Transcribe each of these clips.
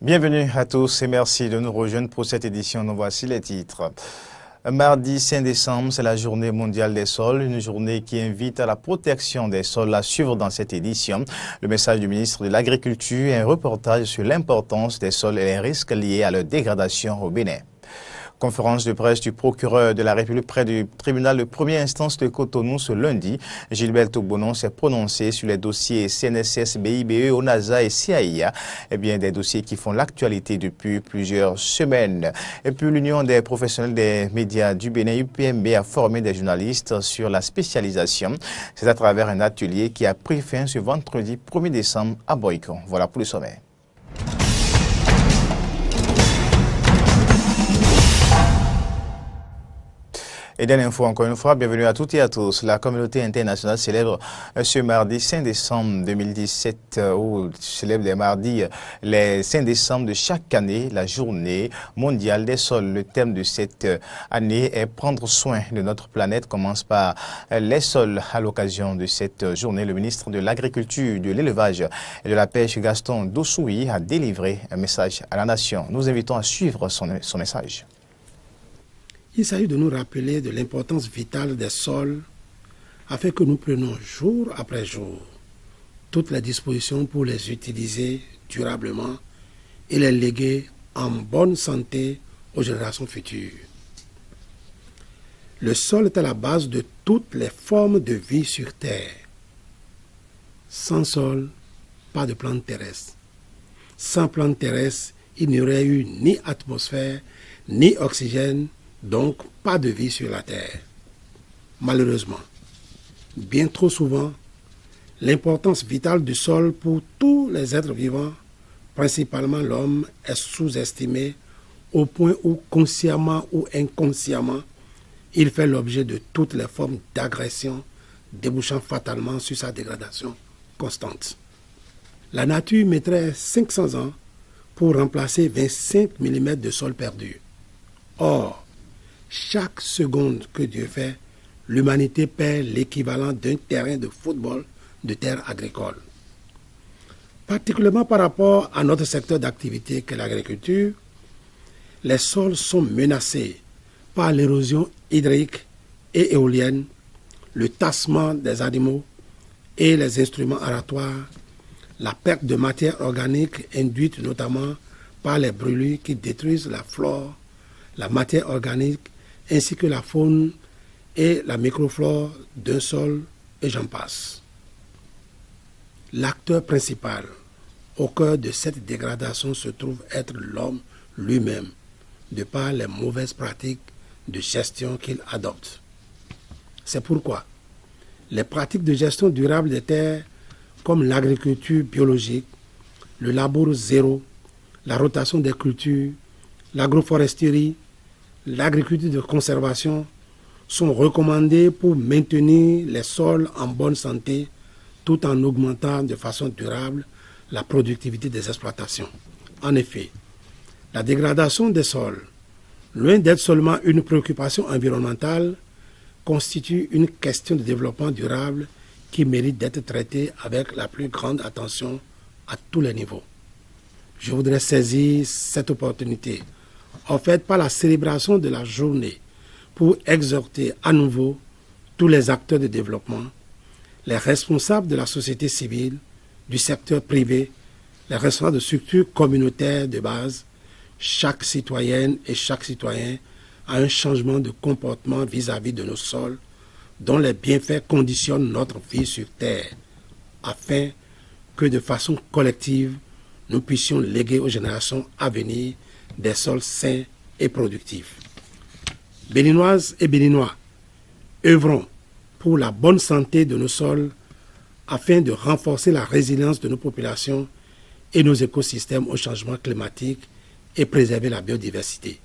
Bienvenue à tous et merci de nous rejoindre pour cette édition. Nous voici les titres. Mardi 5 décembre, c'est la journée mondiale des sols, une journée qui invite à la protection des sols à suivre dans cette édition. Le message du ministre de l'Agriculture et un reportage sur l'importance des sols et les risques liés à leur dégradation au Bénin. Conférence de presse du procureur de la République près du tribunal de première instance de Cotonou ce lundi. Gilbert Togbonon s'est prononcé sur les dossiers CNSS, BIBE, ONASA et CAIA, des dossiers qui font l'actualité depuis plusieurs semaines. Et puis l'Union des professionnels des médias du Bénin, UPMB, a formé des journalistes sur la spécialisation. C'est à travers un atelier qui a pris fin ce vendredi 1er décembre à Boycon. Voilà pour le sommet. Et dernière fois, encore une fois, bienvenue à toutes et à tous. La communauté internationale célèbre ce mardi 5 décembre 2017, où célèbre les mardis, les 5 décembre de chaque année, la journée mondiale des sols. Le thème de cette année est prendre soin de notre planète, commence par les sols. À l'occasion de cette journée, le ministre de l'Agriculture, de l'Élevage et de la Pêche, Gaston Dossoui, a délivré un message à la nation. Nous invitons à suivre son message. Il s'agit de nous rappeler de l'importance vitale des sols afin que nous prenions jour après jour toutes les dispositions pour les utiliser durablement et les léguer en bonne santé aux générations futures. Le sol est à la base de toutes les formes de vie sur Terre. Sans sol, pas de plantes terrestres. Sans plantes terrestres, il n'y aurait eu ni atmosphère, ni oxygène, donc pas de vie sur la Terre. Malheureusement, bien trop souvent, l'importance vitale du sol pour tous les êtres vivants, principalement l'homme, est sous-estimée au point où, consciemment ou inconsciemment, il fait l'objet de toutes les formes d'agression, débouchant fatalement sur sa dégradation constante. La nature mettrait 500 ans pour remplacer 25 mm de sol perdu. Or, chaque seconde que Dieu fait, l'humanité perd l'équivalent d'un terrain de football de terre agricole. Particulièrement par rapport à notre secteur d'activité qu'est l'agriculture, les sols sont menacés par l'érosion hydrique et éolienne, le tassement des animaux et les instruments aratoires, la perte de matière organique induite notamment par les brûlures qui détruisent la flore, la matière organique ainsi que la faune et la microflore d'un sol, et j'en passe. L'acteur principal au cœur de cette dégradation se trouve être l'homme lui-même, de par les mauvaises pratiques de gestion qu'il adopte. C'est pourquoi les pratiques de gestion durable des terres, comme l'agriculture biologique, le labour zéro, la rotation des cultures, l'agroforesterie, l'agriculture de conservation sont recommandées pour maintenir les sols en bonne santé tout en augmentant de façon durable la productivité des exploitations. En effet, la dégradation des sols, loin d'être seulement une préoccupation environnementale, constitue une question de développement durable qui mérite d'être traitée avec la plus grande attention à tous les niveaux. Je voudrais saisir cette opportunité offerte par la célébration de la journée pour exhorter à nouveau tous les acteurs de développement, les responsables de la société civile, du secteur privé, les responsables de structures communautaires de base, chaque citoyenne et chaque citoyen à un changement de comportement vis-à-vis de nos sols, dont les bienfaits conditionnent notre vie sur Terre, afin que de façon collective, nous puissions léguer aux générations à venir des sols sains et productifs. Béninoises et Béninois, œuvrons pour la bonne santé de nos sols afin de renforcer la résilience de nos populations et nos écosystèmes au changement climatique et préserver la biodiversité.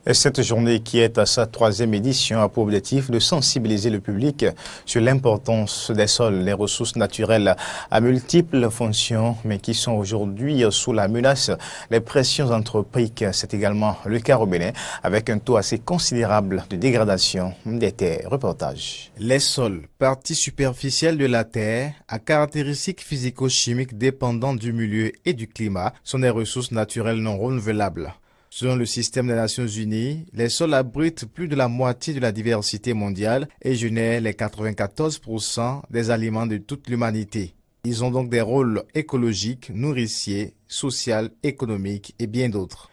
Et cette journée qui est à sa 3e édition a pour objectif de sensibiliser le public sur l'importance des sols, les ressources naturelles à multiples fonctions, mais qui sont aujourd'hui sous la menace des pressions anthropiques. C'est également le cas au Bénin, avec un taux assez considérable de dégradation des terres. Reportage. Les sols, partie superficielle de la terre, à caractéristiques physico-chimiques dépendantes du milieu et du climat, sont des ressources naturelles non renouvelables. Selon le système des Nations Unies, les sols abritent plus de la moitié de la diversité mondiale et génèrent les 94% des aliments de toute l'humanité. Ils ont donc des rôles écologiques, nourriciers, sociaux, économiques et bien d'autres.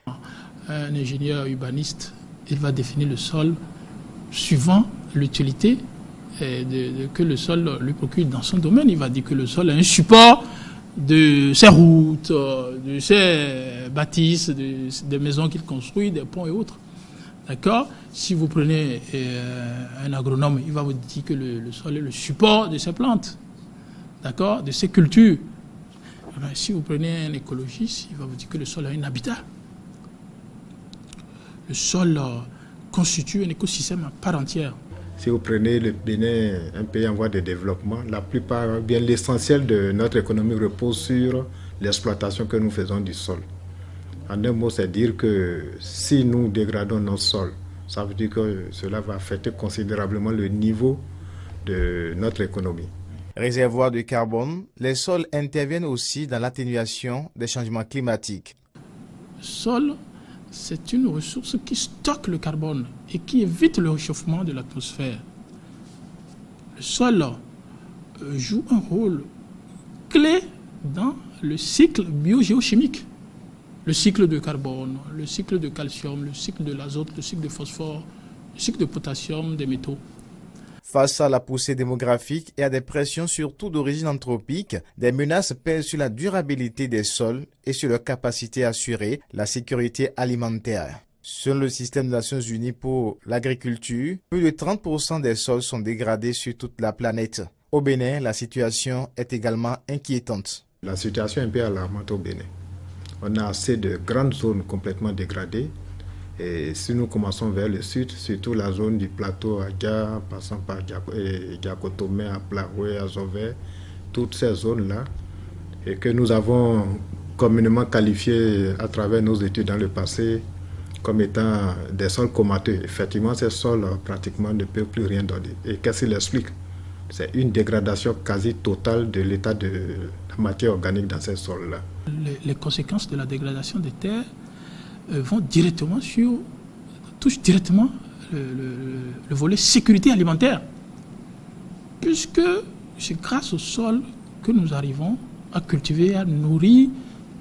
Un ingénieur urbaniste, il va définir le sol suivant l'utilité que le sol lui procure dans son domaine. Il va dire que le sol est un support de ses routes, de ses bâtisses, des maisons qu'il construit, des ponts et autres. D'accord ? Si vous prenez un agronome, il va vous dire que le sol est le support de ses plantes, d'accord ? De ses cultures. Alors, si vous prenez un écologiste, il va vous dire que le sol est un habitat. Le sol constitue un écosystème à part entière. Si vous prenez le Bénin, un pays en voie de développement, la plupart, bien l'essentiel de notre économie repose sur l'exploitation que nous faisons du sol. En un mot, c'est dire que si nous dégradons nos sols, ça veut dire que cela va affecter considérablement le niveau de notre économie. Réservoirs de carbone, les sols interviennent aussi dans l'atténuation des changements climatiques. Le sol, c'est une ressource qui stocke le carbone et qui évite le réchauffement de l'atmosphère. Le sol joue un rôle clé dans le cycle biogéochimique. Le cycle de carbone, le cycle de calcium, le cycle de l'azote, le cycle de phosphore, le cycle de potassium, des métaux. Face à la poussée démographique et à des pressions surtout d'origine anthropique, des menaces pèsent sur la durabilité des sols et sur leur capacité à assurer la sécurité alimentaire. Selon le système des Nations Unies pour l'agriculture, plus de 30% des sols sont dégradés sur toute la planète. Au Bénin, la situation est également inquiétante. La situation est un peu alarmante au Bénin. On a assez de grandes zones complètement dégradées. Et si nous commençons vers le sud, surtout la zone du plateau Agia, passant par Diakotomé, à Plaroué, à Zové, toutes ces zones-là, et que nous avons communément qualifiées à travers nos études dans le passé comme étant des sols comateux. Effectivement, ces sols pratiquement ne peuvent plus rien donner. Et qu'est-ce qu'il explique ? C'est une dégradation quasi totale de l'état de la matière organique dans ces sols-là. Les conséquences de la dégradation des terres touchent directement le volet sécurité alimentaire, puisque c'est grâce au sol que nous arrivons à cultiver, à nourrir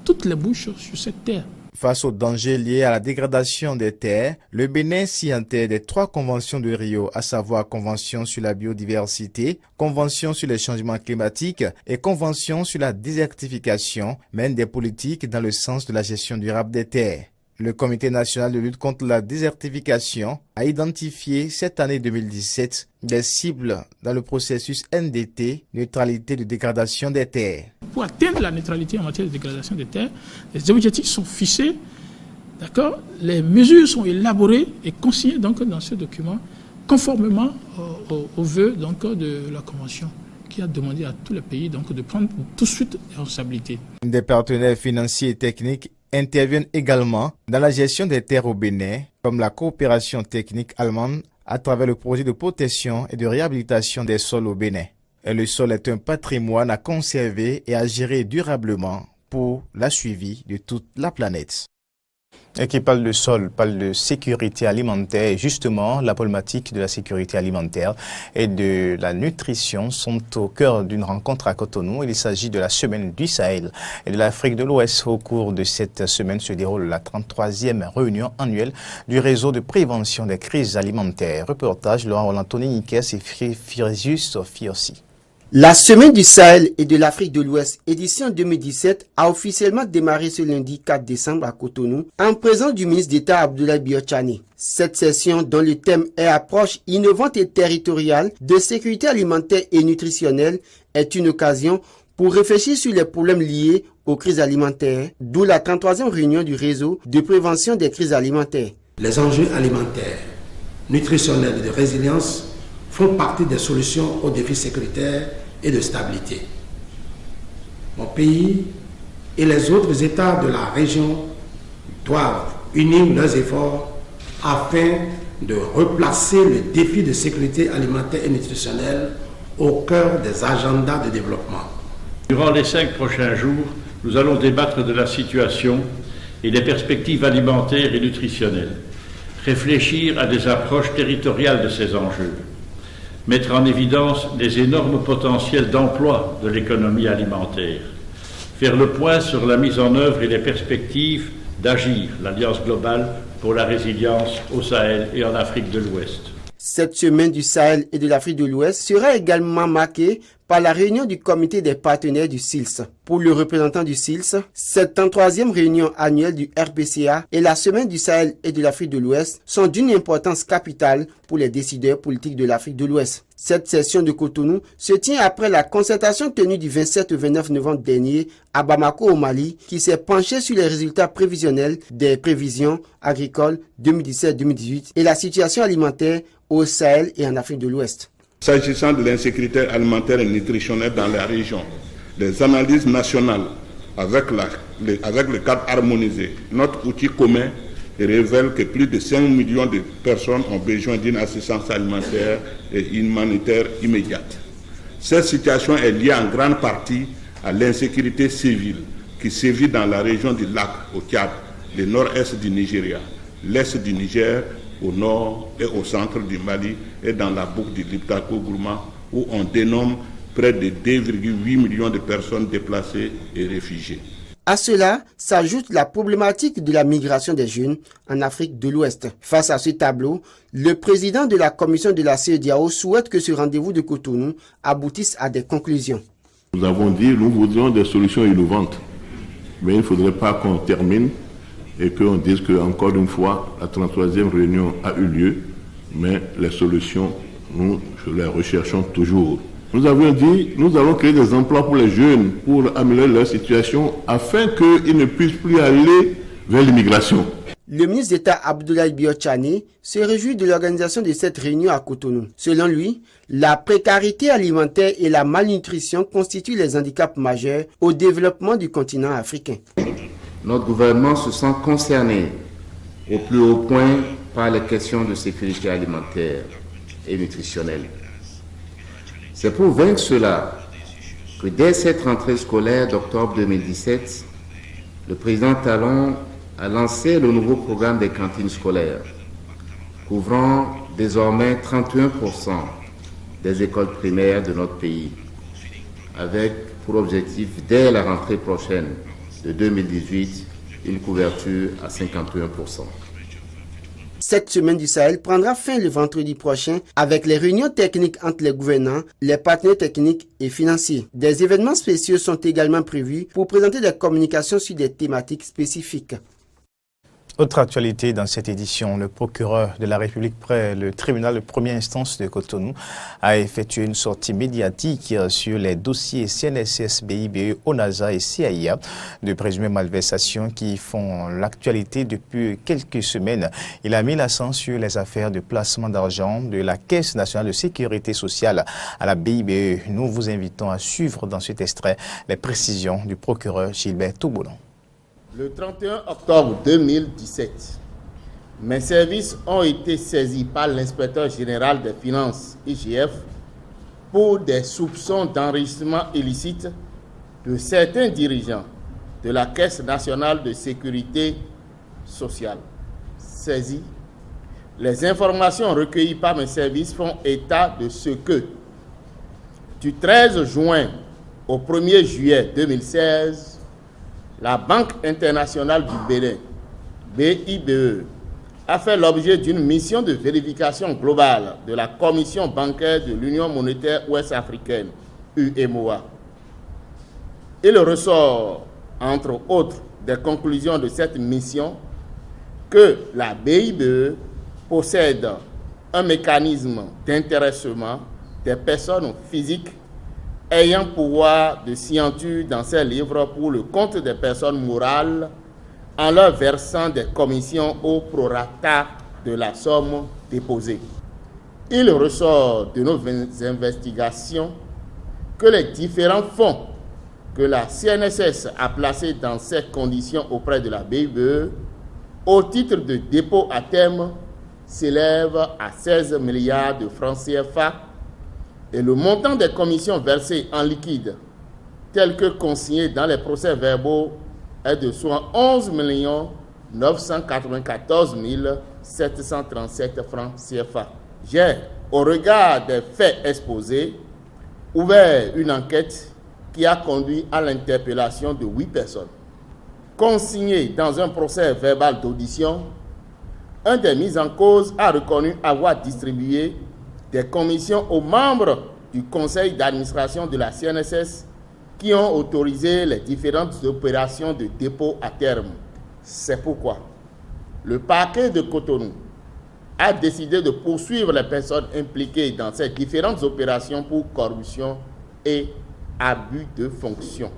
toutes les bouches sur cette terre. Face aux dangers liés à la dégradation des terres, le Bénin signataire des 3 conventions de Rio, à savoir Convention sur la biodiversité, Convention sur les changements climatiques et Convention sur la désertification, mène des politiques dans le sens de la gestion durable des terres. Le Comité national de lutte contre la désertification a identifié cette année 2017 des cibles dans le processus NDT, neutralité de dégradation des terres. Pour atteindre la neutralité en matière de dégradation des terres, les objectifs sont fichés, d'accord ? Les mesures sont élaborées et consignées donc dans ce document, conformément aux vœux donc de la Convention, qui a demandé à tous les pays donc de prendre tout de suite les responsabilités. Des partenaires financiers et techniques interviennent également dans la gestion des terres au Bénin, comme la coopération technique allemande à travers le projet de protection et de réhabilitation des sols au Bénin. Et le sol est un patrimoine à conserver et à gérer durablement pour la suivi de toute la planète. Et qui parle de sol, parle de sécurité alimentaire. Et justement, la problématique de la sécurité alimentaire et de la nutrition sont au cœur d'une rencontre à Cotonou. Il s'agit de la semaine du Sahel et de l'Afrique de l'Ouest. Au cours de cette semaine se déroule la 33e réunion annuelle du réseau de prévention des crises alimentaires. Reportage Laurent Rolantoni Nikes et Firius Fiossi. La Semaine du Sahel et de l'Afrique de l'Ouest, édition 2017, a officiellement démarré ce lundi 4 décembre à Cotonou, en présence du ministre d'État Abdoulaye Bio-Tchane. Cette session, dont le thème est approche innovante et territoriale de sécurité alimentaire et nutritionnelle, est une occasion pour réfléchir sur les problèmes liés aux crises alimentaires, d'où la 33e réunion du réseau de prévention des crises alimentaires. Les enjeux alimentaires, nutritionnels et de résilience font partie des solutions aux défis sécuritaires et de stabilité. Mon pays et les autres États de la région doivent unir leurs efforts afin de replacer le défi de sécurité alimentaire et nutritionnelle au cœur des agendas de développement. Durant les 5 prochains jours, nous allons débattre de la situation et des perspectives alimentaires et nutritionnelles, réfléchir à des approches territoriales de ces enjeux, mettre en évidence les énormes potentiels d'emploi de l'économie alimentaire, faire le point sur la mise en œuvre et les perspectives d'agir l'Alliance globale pour la résilience au Sahel et en Afrique de l'Ouest. Cette semaine du Sahel et de l'Afrique de l'Ouest sera également marquée par la réunion du comité des partenaires du SILS. Pour le représentant du SILS, cette 33e réunion annuelle du RPCA et la semaine du Sahel et de l'Afrique de l'Ouest sont d'une importance capitale pour les décideurs politiques de l'Afrique de l'Ouest. Cette session de Cotonou se tient après la concertation tenue du 27 au 29 novembre dernier à Bamako au Mali qui s'est penchée sur les résultats prévisionnels des prévisions agricoles 2017-2018 et la situation alimentaire au Sahel et en Afrique de l'Ouest. S'agissant de l'insécurité alimentaire et nutritionnelle dans la région, les analyses nationales avec le cadre harmonisé, notre outil commun, révèlent que plus de 5 millions de personnes ont besoin d'une assistance alimentaire et humanitaire immédiate. Cette situation est liée en grande partie à l'insécurité civile qui sévit dans la région du lac au Tchad, le nord-est du Nigeria, l'est du Niger, au nord et au centre du Mali et dans la boucle du Liptako-Gourma où on dénomme près de 2,8 millions de personnes déplacées et réfugiées. À cela s'ajoute la problématique de la migration des jeunes en Afrique de l'Ouest. Face à ce tableau, le président de la commission de la CEDEAO souhaite que ce rendez-vous de Cotonou aboutisse à des conclusions. Nous avons dit nous voudrions des solutions innovantes, mais il ne faudrait pas qu'on termine et qu'on dise qu'encore une fois, la 33e réunion a eu lieu, mais les solutions, nous les recherchons toujours. Nous avions dit, nous allons créer des emplois pour les jeunes, pour améliorer leur situation, afin qu'ils ne puissent plus aller vers l'immigration. Le ministre d'État Abdoulaye Biotchane se réjouit de l'organisation de cette réunion à Cotonou. Selon lui, la précarité alimentaire et la malnutrition constituent les handicaps majeurs au développement du continent africain. Notre gouvernement se sent concerné au plus haut point par les questions de sécurité alimentaire et nutritionnelle. C'est pour vaincre cela que dès cette rentrée scolaire d'octobre 2017, le président Talon a lancé le nouveau programme des cantines scolaires, couvrant désormais 31% des écoles primaires de notre pays, avec pour objectif dès la rentrée prochaine de 2018, une couverture à 51%. Cette semaine du Sahel prendra fin le vendredi prochain avec les réunions techniques entre les gouvernants, les partenaires techniques et financiers. Des événements spéciaux sont également prévus pour présenter des communications sur des thématiques spécifiques. Autre actualité dans cette édition, le procureur de la République près le tribunal de première instance de Cotonou a effectué une sortie médiatique sur les dossiers CNSS, BIBE, ONASA et CIA de présumées malversations qui font l'actualité depuis quelques semaines. Il a mis l'accent sur les affaires de placement d'argent de la Caisse nationale de sécurité sociale à la BIBE. Nous vous invitons à suivre dans cet extrait les précisions du procureur Gilbert Touboulon. Le 31 octobre 2017, mes services ont été saisis par l'inspecteur général des finances, IGF, pour des soupçons d'enrichissement illicite de certains dirigeants de la Caisse nationale de sécurité sociale. Saisis, les informations recueillies par mes services font état de ce que, du 13 juin au 1er juillet 2016, la Banque internationale du Bénin, BIBE, a fait l'objet d'une mission de vérification globale de la Commission bancaire de l'Union monétaire ouest-africaine, UEMOA. Il ressort, entre autres, des conclusions de cette mission que la BIBE possède un mécanisme d'intéressement des personnes physiques ayant pouvoir de scienture dans ses livres pour le compte des personnes morales en leur versant des commissions au prorata de la somme déposée. Il ressort de nos investigations que les différents fonds que la CNSS a placés dans ces conditions auprès de la BIBE au titre de dépôt à terme s'élèvent à 16 milliards de francs CFA et le montant des commissions versées en liquide tel que consigné dans les procès-verbaux est de soit 11 994 737 francs CFA. J'ai, au regard des faits exposés, ouvert une enquête qui a conduit à l'interpellation de 8 personnes. Consigné dans un procès verbal d'audition, un des mis en cause a reconnu avoir distribué des commissions aux membres du conseil d'administration de la CNSS qui ont autorisé les différentes opérations de dépôt à terme. C'est pourquoi le parquet de Cotonou a décidé de poursuivre les personnes impliquées dans ces différentes opérations pour corruption et abus de fonction.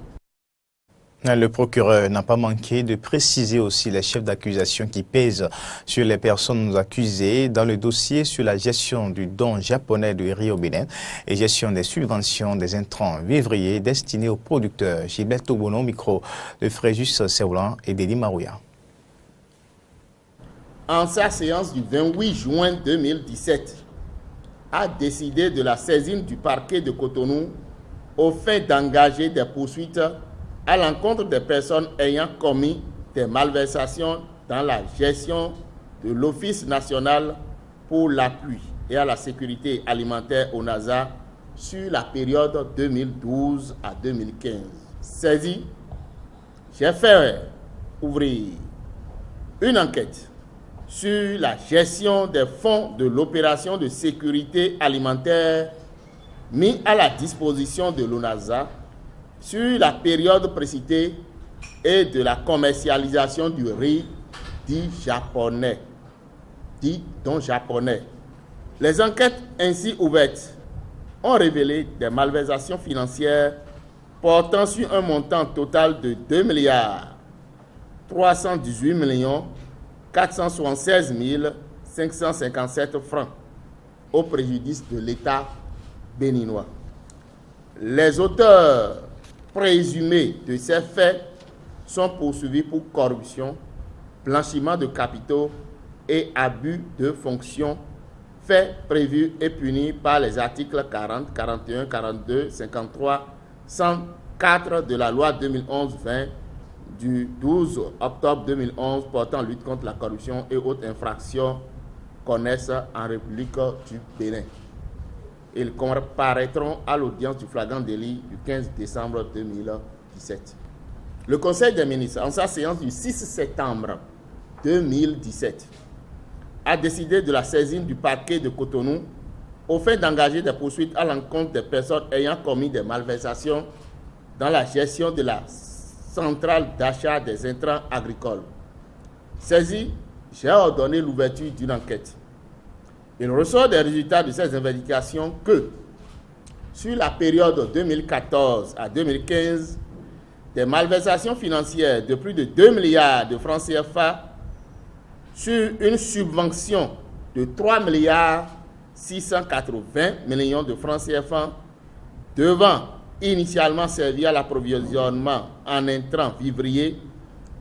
Le procureur n'a pas manqué de préciser aussi les chefs d'accusation qui pèsent sur les personnes accusées dans le dossier sur la gestion du don japonais de riz au Bénin et gestion des subventions des intrants vivriers destinés aux producteurs. Gilberto Bono, micro de Fréjus Seulan et Dédi Marouya. En sa séance du 28 juin 2017, a décidé de la saisine du parquet de Cotonou au fait d'engager des poursuites à l'encontre des personnes ayant commis des malversations dans la gestion de l'Office national pour l'appui et à la sécurité alimentaire au NASA sur la période 2012 à 2015. Saisi, j'ai fait ouvrir une enquête sur la gestion des fonds de l'opération de sécurité alimentaire mis à la disposition de l'ONASA sur la période précitée et de la commercialisation du riz dit don japonais. Les enquêtes ainsi ouvertes ont révélé des malversations financières portant sur un montant total de 2 318 476 557 francs au préjudice de l'État béninois. Les auteurs présumés de ces faits sont poursuivis pour corruption, blanchiment de capitaux et abus de fonction, faits prévus et punis par les articles 40, 41, 42, 53, 104 de la loi 2011-20 du 12 octobre 2011 portant lutte contre la corruption et autres infractions connaissent en République du Bénin. Ils comparaîtront à l'audience du flagrant délit du 15 décembre 2017. Le Conseil des ministres, en sa séance du 6 septembre 2017, a décidé de la saisine du parquet de Cotonou au fait d'engager des poursuites à l'encontre des personnes ayant commis des malversations dans la gestion de la centrale d'achat des intrants agricoles. Saisi, j'ai ordonné l'ouverture d'une enquête. Il ressort des résultats de ces investigations que, sur la période 2014 à 2015, des malversations financières de plus de 2 milliards de francs CFA sur une subvention de 3 milliards 680 millions de francs CFA devant initialement servir à l'approvisionnement en intrants vivriers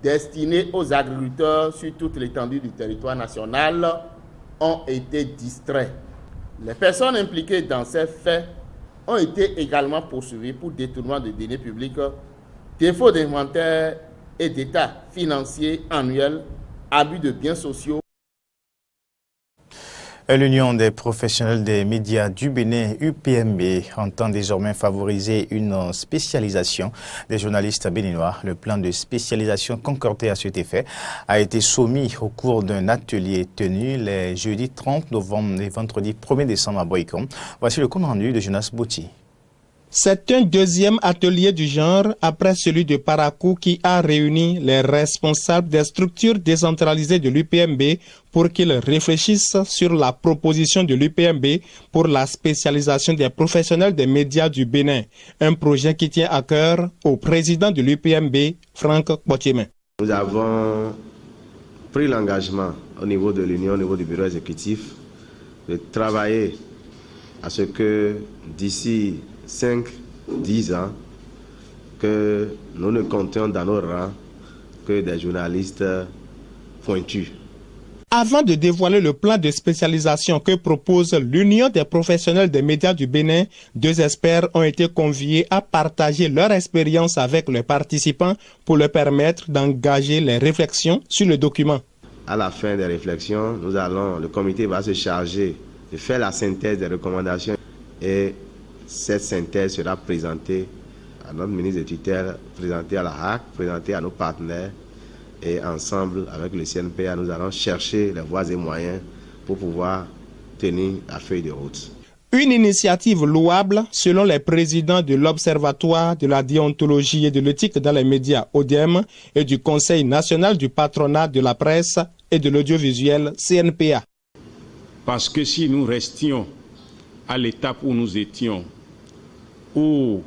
destinés aux agriculteurs sur toute l'étendue du territoire national ont été distraits. Les personnes impliquées dans ces faits ont été également poursuivies pour détournement de deniers publics, défaut d'inventaire et d'état financier annuel, abus de biens sociaux. L'Union des professionnels des médias du Bénin, UPMB, entend désormais favoriser une spécialisation des journalistes béninois. Le plan de spécialisation concordé à cet effet a été soumis au cours d'un atelier tenu les jeudis 30 novembre et vendredi 1er décembre à Boycom. Voici le compte rendu de Jonas Bouti. C'est un deuxième atelier du genre après celui de Parakou qui a réuni les responsables des structures décentralisées de l'UPMB pour qu'ils réfléchissent sur la proposition de l'UPMB pour la spécialisation des professionnels des médias du Bénin, un projet qui tient à cœur au président de l'UPMB, Franck Botiémin. Nous avons pris l'engagement au niveau de l'Union, au niveau du bureau exécutif, de travailler à ce que d'ici 5-10 ans, que nous ne comptions dans nos rangs que des journalistes pointus. Avant de dévoiler le plan de spécialisation que propose l'Union des professionnels des médias du Bénin, 2 experts ont été conviés à partager leur expérience avec les participants pour leur permettre d'engager les réflexions sur le document. À la fin des réflexions, le comité va se charger de faire la synthèse des recommandations et cette synthèse sera présentée à notre ministre de tutelle, présentée à la HAC, présentée à nos partenaires. Et ensemble, avec le CNPA, nous allons chercher les voies et moyens pour pouvoir tenir la feuille de route. Une initiative louable selon les présidents de l'Observatoire de la déontologie et de l'éthique dans les médias ODEM et du Conseil national du patronat de la presse et de l'audiovisuel CNPA. Parce que si nous restions à l'étape où nous étions, où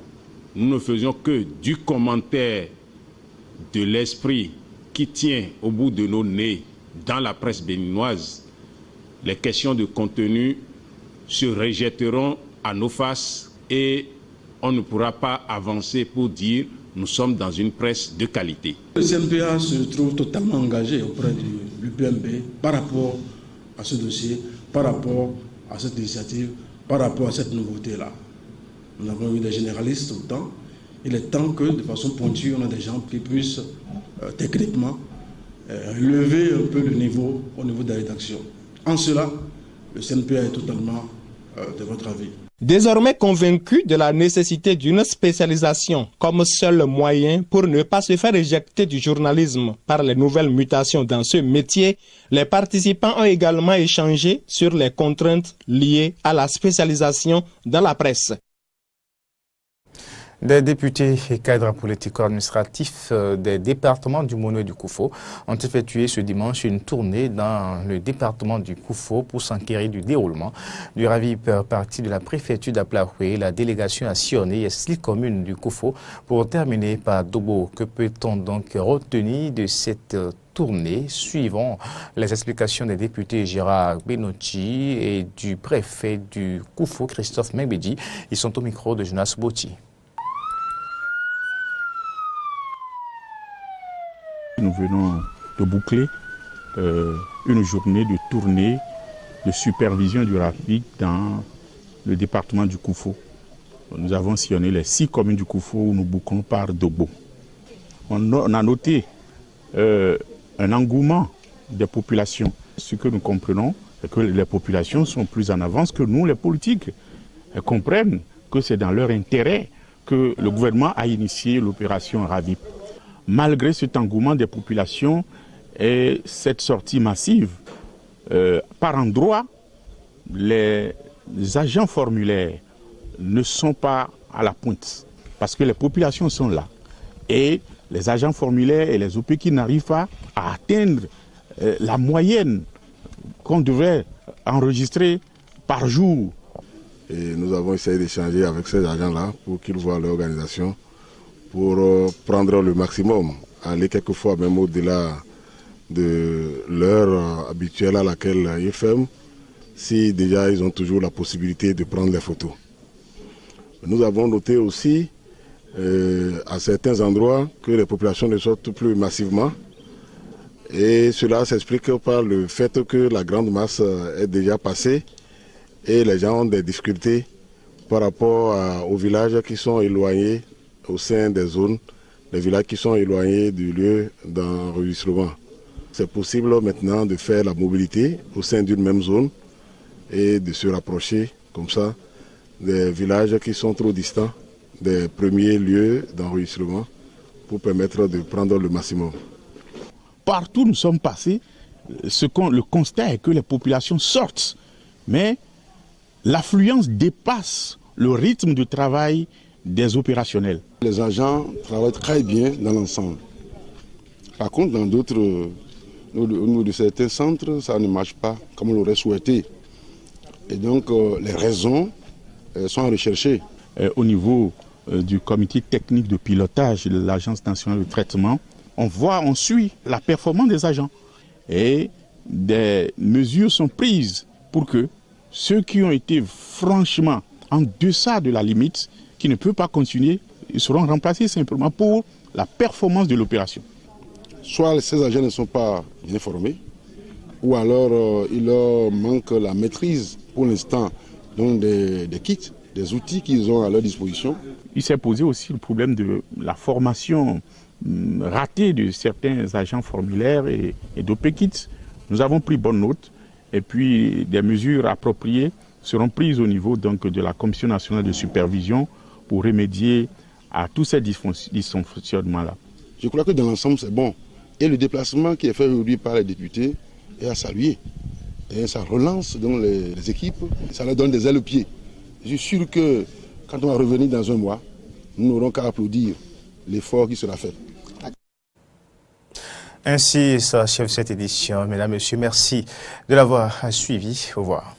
nous ne faisions que du commentaire de l'esprit qui tient au bout de nos nez dans la presse béninoise, les questions de contenu se rejetteront à nos faces et on ne pourra pas avancer pour dire nous sommes dans une presse de qualité. Le CNPA se trouve totalement engagé auprès de l'UPMB par rapport à ce dossier, par rapport à cette initiative, par rapport à cette nouveauté-là. Nous avons eu des généralistes autant. Il est temps que, de façon pointue, on a des gens qui puissent techniquement lever un peu le niveau au niveau de la rédaction. En cela, le CNPA est totalement de votre avis. Désormais convaincu de la nécessité d'une spécialisation comme seul moyen pour ne pas se faire éjecter du journalisme par les nouvelles mutations dans ce métier, les participants ont également échangé sur les contraintes liées à la spécialisation dans la presse. Des députés et cadres politico-administratifs des départements du Mono et du Koufo ont effectué ce dimanche une tournée dans le département du Koufo pour s'enquérir du déroulement du ravi parti de la préfecture d'Aplaoué. La délégation a sillonné les 6 communes du Koufo pour terminer par Dobo. Que peut-on donc retenir de cette tournée? Suivant les explications des députés Gérard Benocci et du préfet du Koufo, Christophe Mengbedi. Ils sont au micro de Jonas Boti. Nous venons de boucler une journée de tournée de supervision du trafic dans le département du Koufo. Nous avons sillonné les 6 communes du Koufo où nous bouclons par Dobo. On a noté un engouement des populations. Ce que nous comprenons, c'est que les populations sont plus en avance que nous, les politiques. Elles comprennent que c'est dans leur intérêt que le gouvernement a initié l'opération RAVIP. Malgré cet engouement des populations et cette sortie massive, par endroits, les agents formulaires ne sont pas à la pointe parce que les populations sont là. Et les agents formulaires et les OP qui n'arrivent pas à atteindre la moyenne qu'on devrait enregistrer par jour. Et nous avons essayé d'échanger avec ces agents-là pour qu'ils voient l'organisation, pour prendre le maximum, aller quelquefois même au-delà de l'heure habituelle à laquelle ils ferment, si déjà ils ont toujours la possibilité de prendre les photos. Nous avons noté aussi à certains endroits que les populations ne sortent plus massivement et cela s'explique par le fait que la grande masse est déjà passée et les gens ont des difficultés par rapport aux villages qui sont éloignés au sein des zones, les villages qui sont éloignés du lieu d'enregistrement. C'est possible maintenant de faire la mobilité au sein d'une même zone et de se rapprocher comme ça des villages qui sont trop distants des premiers lieux d'enregistrement pour permettre de prendre le maximum. Partout où nous sommes passés, le constat est que les populations sortent, mais l'affluence dépasse le rythme de travail des opérationnels. Les agents travaillent très bien dans l'ensemble. Par contre, dans d'autres, au niveau de certains centres, ça ne marche pas comme on l'aurait souhaité. Et donc, les raisons sont recherchées. Au niveau du comité technique de pilotage de l'Agence nationale de traitement, on suit la performance des agents. Et des mesures sont prises pour que ceux qui ont été franchement en deçà de la limite, qui ne peuvent pas continuer, ils seront remplacés simplement pour la performance de l'opération. Soit ces agents ne sont pas bien formés, ou alors il leur manque la maîtrise pour l'instant des kits, des outils qu'ils ont à leur disposition. Il s'est posé aussi le problème de la formation ratée de certains agents formulaires et d'OP-Kits. Nous avons pris bonne note et puis des mesures appropriées seront prises au niveau donc, de la Commission nationale de supervision pour remédier à tous ces dysfonctionnements-là. Je crois que dans l'ensemble c'est bon. Et le déplacement qui est fait aujourd'hui par les députés est à saluer. Et ça relance donc les équipes, ça leur donne des ailes aux pieds. Je suis sûr que quand on va revenir dans un mois, nous n'aurons qu'à applaudir l'effort qui sera fait. Ainsi s'achève cette édition. Mesdames, Messieurs, merci de l'avoir suivi. Au revoir.